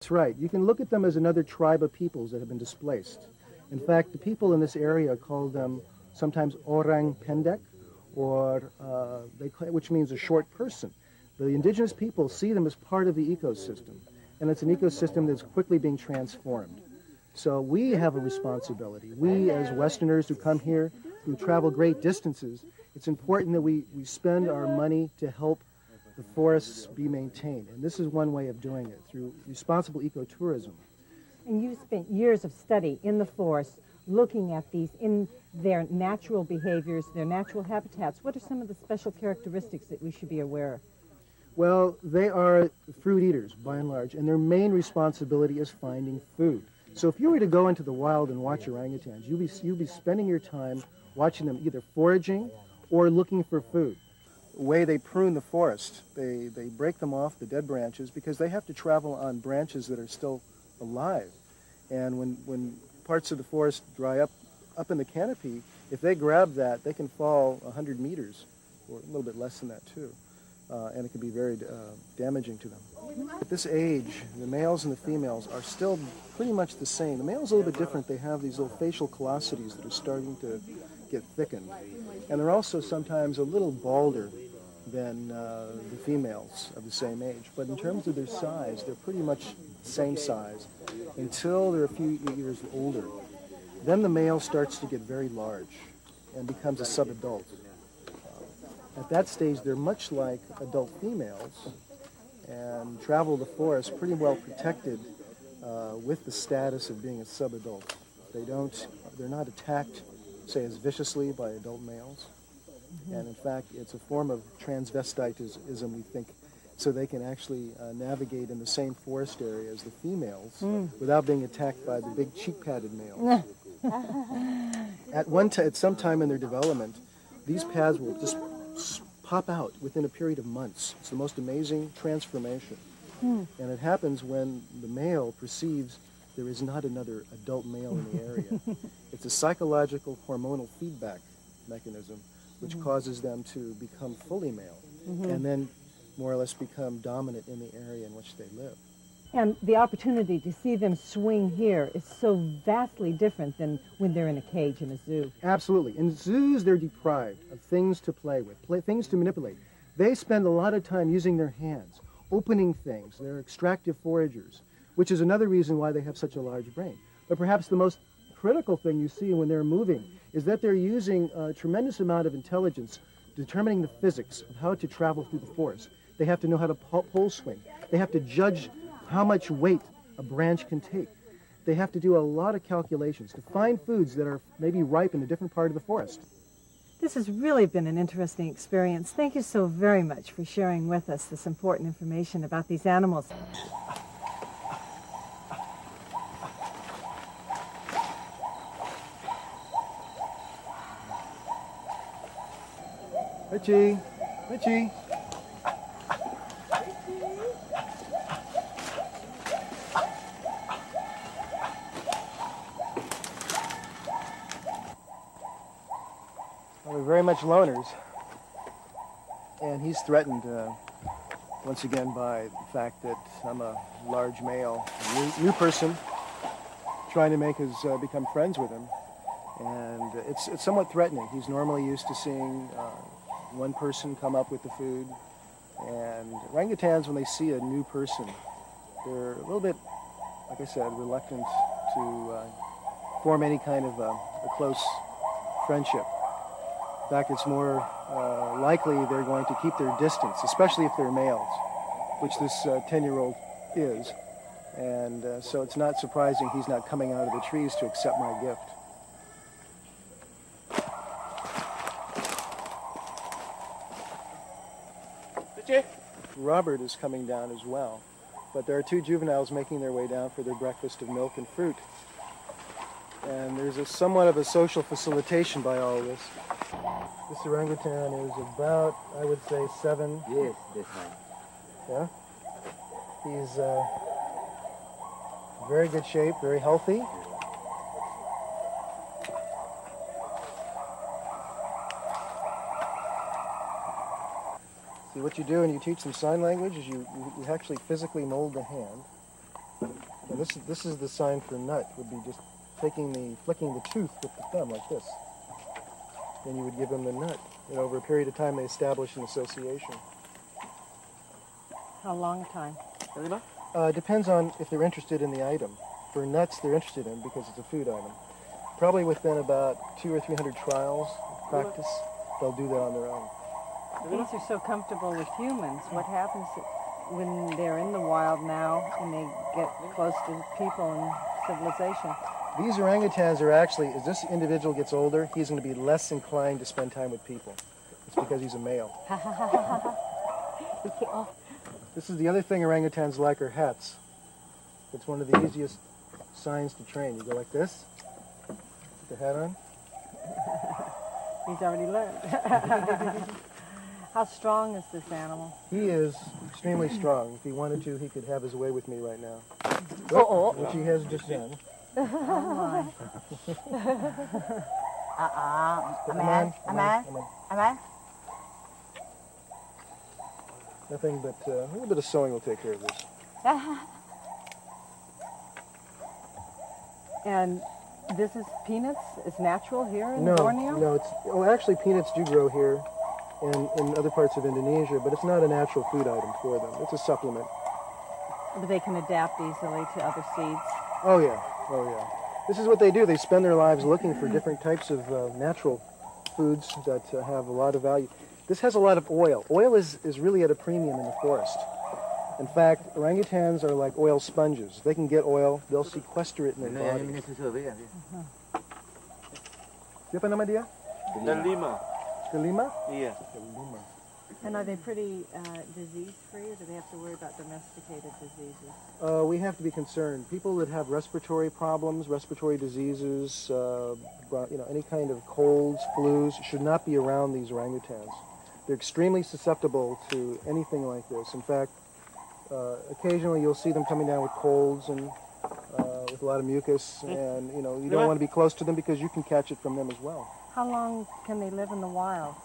That's right. You can look at them as another tribe of peoples that have been displaced. In fact, the people in this area call them sometimes orang pendek, or which means a short person. The indigenous people see them as part of the ecosystem, and it's an ecosystem that's quickly being transformed. So we have a responsibility. We, as Westerners who come here, who travel great distances, it's important that we spend our money to help the forests be maintained. And this is one way of doing it, through responsible ecotourism. And you spent years of study in the forest looking at these in their natural behaviors, their natural habitats. What are some of the special characteristics that we should be aware of? Well, they are fruit eaters, by and large, and their main responsibility is finding food. So if you were to go into the wild and watch orangutans, you'd be spending your time watching them either foraging or looking for food. The way they prune the forest, they break them off the dead branches because they have to travel on branches that are still alive. And when parts of the forest dry up in the canopy, if they grab that, they can fall 100 meters, or a little bit less than that too. And it can be very damaging to them. At this age, the males and the females are still pretty much the same. The male's a little bit different. They have these little facial callosities that are starting to get thickened. And they're also sometimes a little balder than the females of the same age. But in terms of their size, they're pretty much the same size until they're a few years older. Then the male starts to get very large and becomes a subadult. At that stage, they're much like adult females and travel the forest pretty well protected with the status of being a subadult. They're not attacked, say, as viciously by adult males. Mm-hmm. And in fact, it's a form of transvestitism, we think, so they can actually navigate in the same forest area as the females without being attacked by the big cheek-padded males. At some time in their development, these pads will just pop out within a period of months. It's the most amazing transformation. And it happens when the male perceives there is not another adult male in the area. It's a psychological hormonal feedback mechanism which causes them to become fully male and then more or less become dominant in the area in which they live. And the opportunity to see them swing here is so vastly different than when they're in a cage in a zoo. Absolutely. In zoos, they're deprived of things to play with, things to manipulate. They spend a lot of time using their hands, opening things. They're extractive foragers, which is another reason why they have such a large brain. But perhaps the most critical thing you see when they're moving is that they're using a tremendous amount of intelligence determining the physics of how to travel through the forest. They have to know how to pole swing. They have to judge how much weight a branch can take. They have to do a lot of calculations to find foods that are maybe ripe in a different part of the forest. This has really been an interesting experience. Thank you so very much for sharing with us this important information about these animals. Richie, Richie. Well, they're very much loners, and he's threatened once again by the fact that I'm a large male, new person, trying to make us become friends with him, and it's somewhat threatening. He's normally used to seeing one person come up with the food, and orangutans, when they see a new person, they're a little bit, like I said, reluctant to form any kind of a close friendship. In fact, it's more likely they're going to keep their distance, especially if they're males, which this 10-year-old is. And so it's not surprising he's not coming out of the trees to accept my gift. Robert is coming down as well, but there are two juveniles making their way down for their breakfast of milk and fruit. And there's somewhat of a social facilitation by all this. This orangutan is about, I would say, 7. Yes, that's right. Yeah? He's very good shape, very healthy. See, what you do when you teach them sign language is you actually physically mold the hand. And this is the sign for nut, would be just flicking the tooth with the thumb like this. Then you would give them the nut. And over a period of time, they establish an association. How long a time? Depends on if they're interested in the item. For nuts, they're interested in because it's a food item. Probably within about 200 or 300 trials, practice, they'll do that on their own. These are so comfortable with humans. What happens when they're in the wild now and they get close to people and civilization? These orangutans are actually, as this individual gets older, he's going to be less inclined to spend time with people. It's because he's a male. This is the other thing orangutans like are hats. It's one of the easiest signs to train. You go like this, put the hat on. He's already learned. How strong is this animal? He is extremely strong. If he wanted to, he could have his way with me right now. Which he has just done. Oh my. Nothing but a little bit of sewing will take care of this. And this is peanuts? It's natural here in Borneo? No, actually peanuts do grow here and in other parts of Indonesia, but it's not a natural food item for them. It's a supplement. But they can adapt easily to other seeds. Oh yeah. This is what they do. They spend their lives looking for different types of natural foods that have a lot of value. This has a lot of oil. Oil is really at a premium in the forest. In fact, orangutans are like oil sponges. They can get oil, they'll sequester it in their body. Siapa nama dia? Delima. Delima? Iya. Delima. And are they pretty disease-free, or do they have to worry about domesticated diseases? We have to be concerned. People that have respiratory problems, respiratory diseases, any kind of colds, flus, should not be around these orangutans. They're extremely susceptible to anything like this. In fact, occasionally you'll see them coming down with colds and with a lot of mucus, and you don't want to be close to them because you can catch it from them as well. How long can they live in the wild?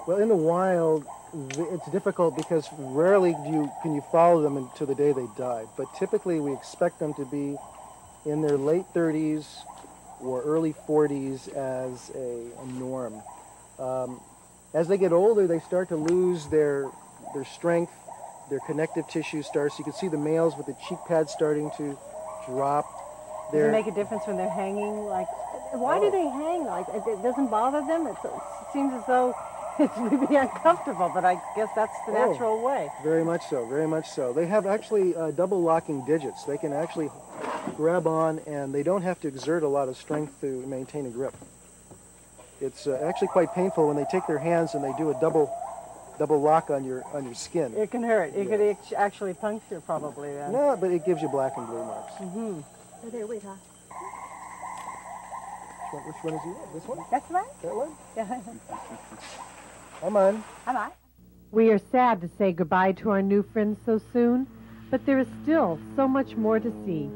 Well, in the wild, it's difficult because rarely can you follow them until the day they die. But typically, we expect them to be in their late 30s or early 40s as a norm. As they get older, they start to lose their strength, their connective tissue starts. You can see the males with the cheek pads starting to drop. Does it make a difference when they're hanging? Why do they hang? It doesn't bother them? It seems as though it's maybe uncomfortable, but I guess that's the natural way. Very much so, very much so. They have actually double locking digits. They can actually grab on, and they don't have to exert a lot of strength to maintain a grip. It's actually quite painful when they take their hands and they do a double lock on your skin. It can hurt. It could actually puncture probably then. No, but it gives you black and blue marks. Mm-hmm. Which one is he? This one? That's right. That one? Yeah. Come on. We are sad to say goodbye to our new friends so soon, but there is still so much more to see.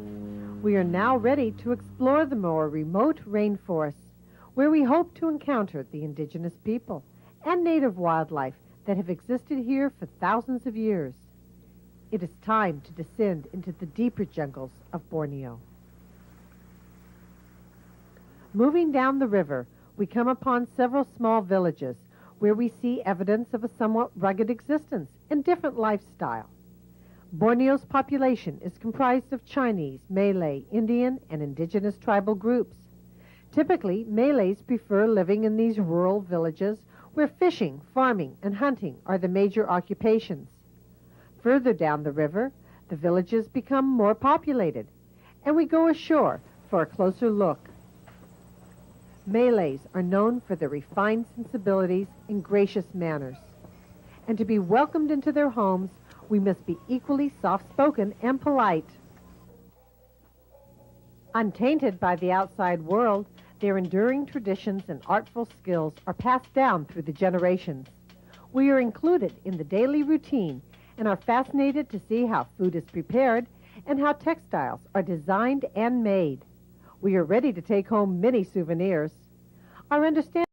We are now ready to explore the more remote rainforests, where we hope to encounter the indigenous people and native wildlife that have existed here for thousands of years. It is time to descend into the deeper jungles of Borneo. Moving down the river, we come upon several small villages where we see evidence of a somewhat rugged existence and different lifestyle. Borneo's population is comprised of Chinese, Malay, Indian, and indigenous tribal groups. Typically, Malays prefer living in these rural villages where fishing, farming, and hunting are the major occupations. Further down the river, the villages become more populated, and we go ashore for a closer look. Malays are known for their refined sensibilities and gracious manners. And to be welcomed into their homes, we must be equally soft-spoken and polite. Untainted by the outside world, their enduring traditions and artful skills are passed down through the generations. We are included in the daily routine and are fascinated to see how food is prepared and how textiles are designed and made. We are ready to take home many souvenirs. Our understanding